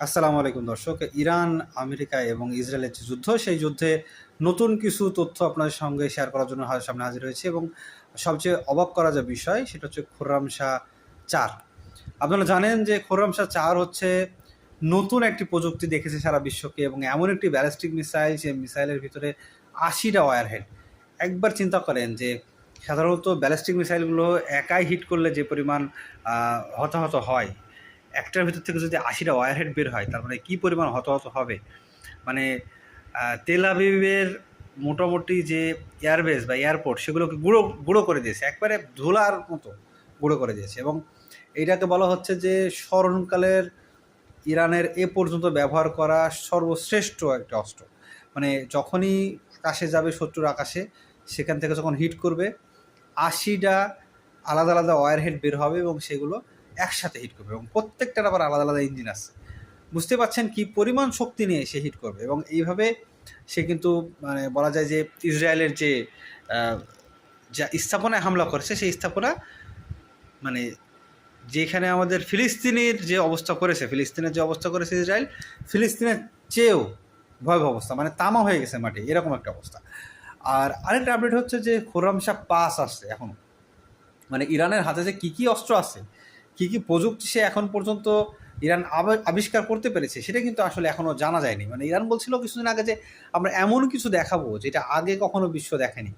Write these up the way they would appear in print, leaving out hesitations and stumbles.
আসসালামু আলাইকুম দর্শক। ইরান, আমেরিকা এবং ইসরায়েলের যে যুদ্ধ, সেই যুদ্ধে নতুন কিছু তথ্য আপনাদের সঙ্গে শেয়ার করার জন্য সামনে হাজির হয়েছি এবং সবচেয়ে অবাক করা যে বিষয় সেটা হচ্ছে খোররাম শাহ ৪। আপনারা জানেন যে খোররাম শাহ ৪ হচ্ছে নতুন একটি প্রযুক্তি দেখেছে সারা বিশ্বকে এবং এমন একটি ব্যালিস্টিক মিসাইল, যে মিসাইলের ভিতরে ৮০টা ওয়ারহেড। একবার চিন্তা করেন যে সাধারণত ব্যালিস্টিক মিসাইলগুলো একাই হিট করলে যে পরিমাণ হতাহত হয়, একটার ভিতর থেকে যদি ৮০টা ওয়ারহেড বের হয়, তার মানে কী পরিমাণ হতাহত হবে। মানে তেল আবিবের মোটামুটি যে এয়ারবেস বা এয়ারপোর্ট, সেগুলোকে গুঁড়ো গুঁড়ো করে দিয়েছে, একবারে ধুলার মতো গুঁড়ো করে দিয়েছে। এবং এইটাকে বলা হচ্ছে যে স্মরণকালের ইরানের এ পর্যন্ত ব্যবহার করা সর্বশ্রেষ্ঠ একটা অস্ত্র। মানে যখনই আকাশে যাবে, শত্রুর আকাশে, সেখান থেকে যখন হিট করবে, ৮০টা আলাদা আলাদা ওয়ারহেড বের হবে এবং সেগুলো একসাথে হিট করবে এবং প্রত্যেকটার আবার আলাদা আলাদা ইঞ্জিন আছে। বুঝতে পারছেন কি পরিমাণ শক্তি নিয়ে সে হিট করবে। এবং এইভাবে সে কিন্তু মানে বলা যায় যে ইসরায়েলের যে যা স্থাপনায় হামলা করেছে, সেই স্থাপনা মানে যেখানে আমাদের ফিলিস্তিনের যে অবস্থা করেছে, ইসরায়েল, ফিলিস্তিনের চেয়েও ভয়াবহ অবস্থা, মানে তামা হয়ে গেছে মাটি, এরকম একটা অবস্থা। আর আরেকটা আপডেট হচ্ছে যে খোররাম শাহ ৫ আসছে এখনও। মানে ইরানের হাতে যে কী কী অস্ত্র আছে, কী কী প্রযুক্তি সে এখন পর্যন্ত ইরান আবিষ্কার করতে পেরেছে, সেটা কিন্তু আসলে এখনও জানা যায়নি। মানে ইরান বলছিল কিছুদিন আগে যে আমরা এমন কিছু দেখাবো যেটা আগে কখনো বিশ্ব দেখেনি।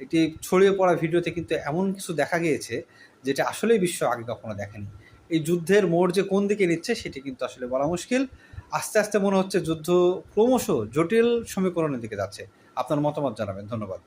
একটি ছড়িয়ে পড়া ভিডিওতে কিন্তু এমন কিছু দেখা গিয়েছে যেটা আসলেই বিশ্ব আগে কখনো দেখেনি। এই যুদ্ধের মোড় যে কোন দিকে নিচ্ছে সেটি কিন্তু আসলে বলা মুশকিল। আস্তে আস্তে মনে হচ্ছে যুদ্ধ ক্রমশ জটিল সমীকরণের দিকে যাচ্ছে। আপনার মতামত জানাবেন। ধন্যবাদ।